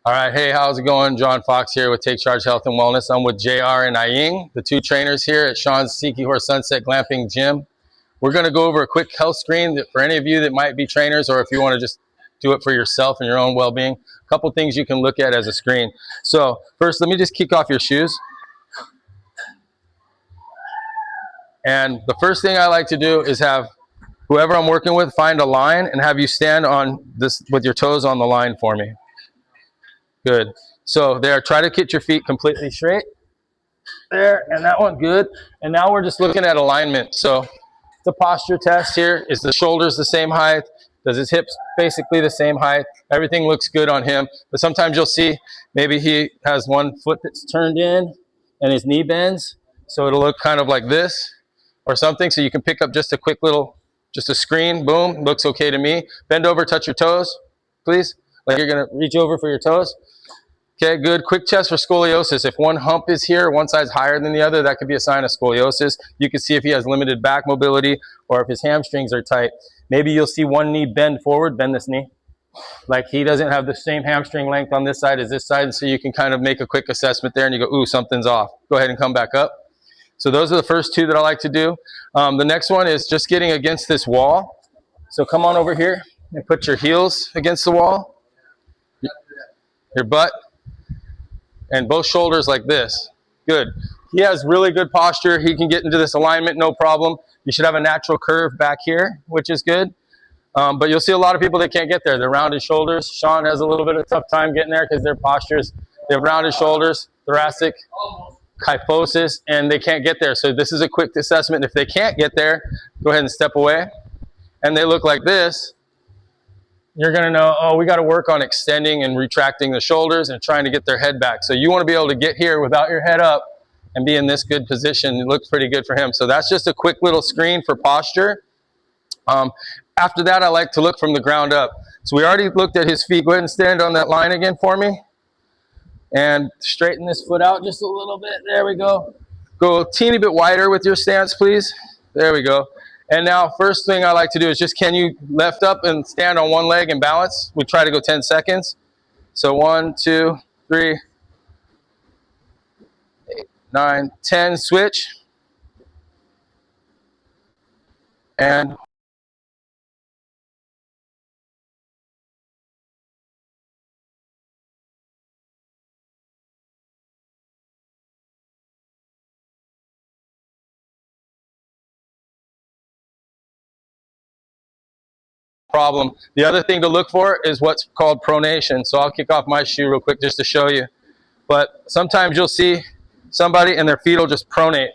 All right, hey, how's it going? John Fox here with Take Charge Health and Wellness. I'm with JR and Aying, the two trainers here at Sean's Tiki Horse Sunset Glamping Gym. We're going to go over a quick health screen that for any of you that might be trainers, or if you want to just do it for yourself and your own well-being, a couple things you can look at as a screen. So first, let me just kick off your shoes. And the first thing I like to do is have whoever I'm working with find a line and have you stand on this with your toes on the line for me. Good. So there, try to get your feet completely straight. There, and that one, good. And now we're just looking at alignment. So the posture test here. Is the shoulders the same height? Does his hips basically the same height? Everything looks good on him. But sometimes you'll see maybe he has one foot that's turned in and his knee bends. So it'll look kind of like this or something. So you can pick up just a quick little, just a screen. Boom, looks okay to me. Bend over, touch your toes, please. Like you're going to reach over for your toes. Okay, good. Quick test for scoliosis. If one hump is here, one side's higher than the other, that could be a sign of scoliosis. You can see if he has limited back mobility or if his hamstrings are tight. Maybe you'll see one knee bend forward, bend this knee. Like he doesn't have the same hamstring length on this side as this side, so you can kind of make a quick assessment there and you go, ooh, something's off. Go ahead and come back up. So those are the first two that I like to do. The next one is just getting against this wall. So come on over here and put your heels against the wall, your butt, and both shoulders like this. Good. He has really good posture. He can get into this alignment, no problem. You should have a natural curve back here, which is good. But you'll see a lot of people that can't get there. They're rounded shoulders. Sean has a little bit of a tough time getting there because their postures, they have rounded shoulders, thoracic kyphosis, and they can't get there. So this is a quick assessment. If they can't get there, go ahead and step away. And they look like this. You're going to know, oh, we got to work on extending and retracting the shoulders and trying to get their head back. So you want to be able to get here without your head up and be in this good position. It looks pretty good for him. So that's just a quick little screen for posture. After that, I like to look from the ground up. So we already looked at his feet. Go ahead and stand on that line again for me. And straighten this foot out just a little bit. There we go. Go a teeny bit wider with your stance, please. There we go. And now, first thing I like to do is just, can you lift up and stand on one leg and balance? We try to go 10 seconds. So 1, 2, 3, 8, 9, 10, switch. And problem. The other thing to look for is what's called pronation. So I'll kick off my shoe real quick just to show you. But sometimes you'll see somebody and their feet will just pronate.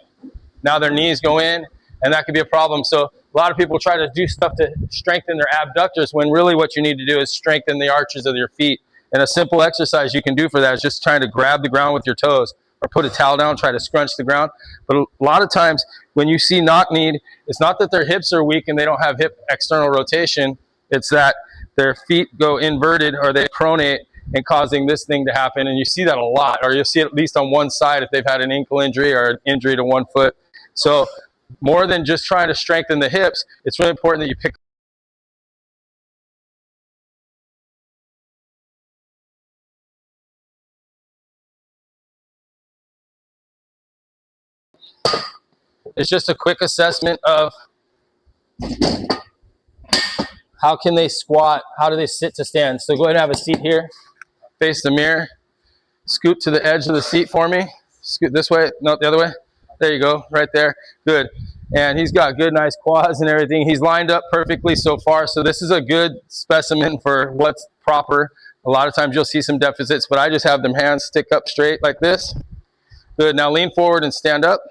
Now their knees go in, and that could be a problem. So a lot of people try to do stuff to strengthen their abductors when really what you need to do is strengthen the arches of your feet. And a simple exercise you can do for that is just trying to grab the ground with your toes or put a towel down, try to scrunch the ground. But a lot of times when you see knock-kneed, it's not that their hips are weak and they don't have hip external rotation. It's that their feet go inverted or they pronate and causing this thing to happen. And you see that a lot, or you'll see it at least on one side if they've had an ankle injury or an injury to one foot. So more than just trying to strengthen the hips, it's really important that you pick. It's just a quick assessment of how can they squat, how do they sit to stand. So go ahead and have a seat here, face the mirror, scoot to the edge of the seat for me. Scoot this way, no, the other way. There you go, right there, good. And he's got good, nice quads and everything. He's lined up perfectly so far. So this is a good specimen for what's proper. A lot of times you'll see some deficits, but I just have them hands stick up straight like this. Good, now lean forward and stand up.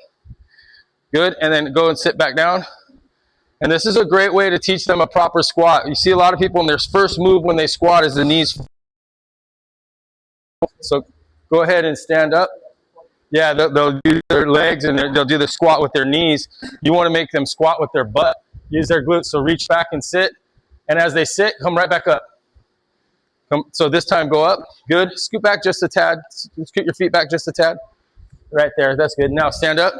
Good, and then go and sit back down. And this is a great way to teach them a proper squat. You see a lot of people in their first move when they squat is the knees. So go ahead and stand up. Yeah, they'll do their legs and they'll do the squat with their knees. You want to make them squat with their butt. Use their glutes. So reach back and sit. And as they sit, come right back up. So this time go up. Good. Scoot back just a tad. Scoot your feet back just a tad. Right there. That's good. Now stand up.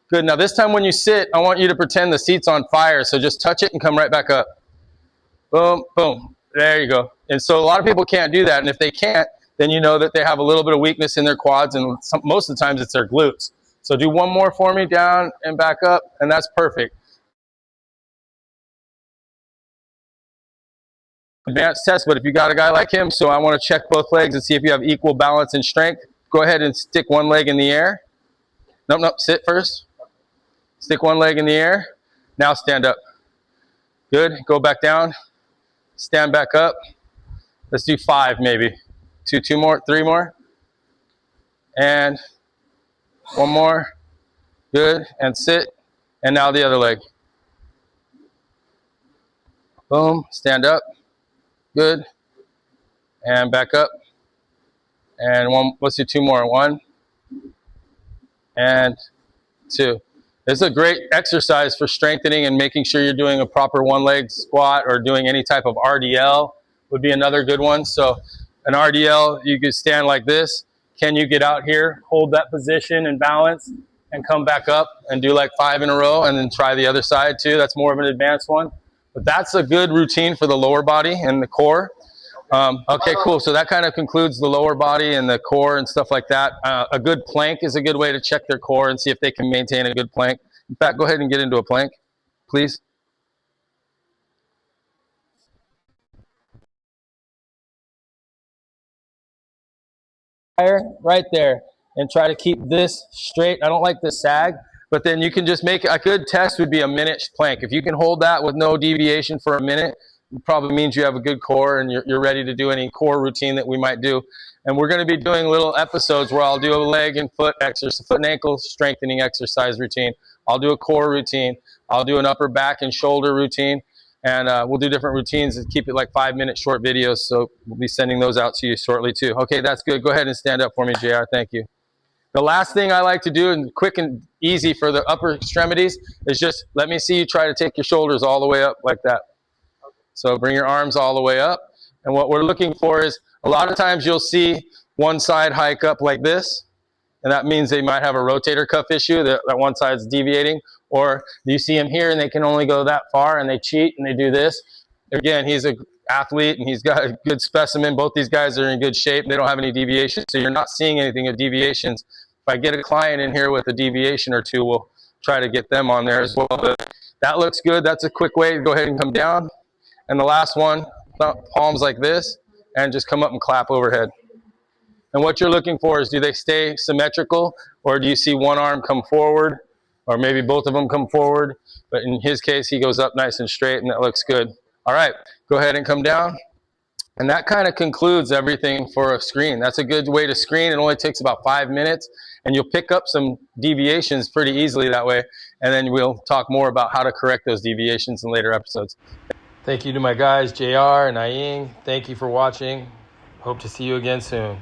Good. Now this time when you sit, I want you to pretend the seat's on fire. So just touch it and come right back up. Boom, boom. There you go. And so a lot of people can't do that. And if they can't, then you know that they have a little bit of weakness in their quads, and most of the times it's their glutes. So do one more for me, down and back up, and that's perfect. Advanced test, but if you got a guy like him, so I want to check both legs and see if you have equal balance and strength. Go ahead and stick one leg in the air. Nope, sit first. Stick one leg in the air. Now stand up. Good, go back down. Stand back up. Let's do 5 maybe. Two more, 3 more. And 1 more. Good, and sit. And now the other leg. Boom, stand up. Good. And back up. And 1, let's do 2 more. 1 and 2. This is a great exercise for strengthening and making sure you're doing a proper one-leg squat, or doing any type of RDL would be another good one. So an RDL, you could stand like this. Can you get out here, hold that position and balance, and come back up and do like 5 in a row, and then try the other side too? That's more of an advanced one. But that's a good routine for the lower body and the core. Okay, cool. So that kind of concludes the lower body and the core and stuff like that. A good plank is a good way to check their core and see if they can maintain a good plank. In fact, go ahead and get into a plank, please. Right there, and try to keep this straight. I don't like this sag, but then you can just make a good test would be a minute plank. If you can hold that with no deviation for a minute, it probably means you have a good core and you're ready to do any core routine that we might do. And we're going to be doing little episodes where I'll do a leg and foot exercise, foot and ankle strengthening exercise routine. I'll do a core routine. I'll do an upper back and shoulder routine. And we'll do different routines and keep it like 5-minute short videos. So we'll be sending those out to you shortly too. Okay, that's good. Go ahead and stand up for me, JR. Thank you. The last thing I like to do, and quick and easy for the upper extremities, is just let me see you try to take your shoulders all the way up like that. So bring your arms all the way up. And what we're looking for is, a lot of times you'll see one side hike up like this, and that means they might have a rotator cuff issue, that one side's deviating. Or you see them here and they can only go that far, and they cheat and they do this. Again, he's an athlete and he's got a good specimen. Both these guys are in good shape. They don't have any deviations, so you're not seeing anything of deviations. If I get a client in here with a deviation or two, we'll try to get them on there as well. But that looks good. That's a quick way to go ahead and come down. And the last one, palms like this, and just come up and clap overhead. And what you're looking for is, do they stay symmetrical, or do you see one arm come forward, or maybe both of them come forward? But in his case, he goes up nice and straight, and that looks good. All right, go ahead and come down. And that kind of concludes everything for a screen. That's a good way to screen. It only takes about 5 minutes, and you'll pick up some deviations pretty easily that way. And then we'll talk more about how to correct those deviations in later episodes. Thank you to my guys, JR and Aying. Thank you for watching. Hope to see you again soon.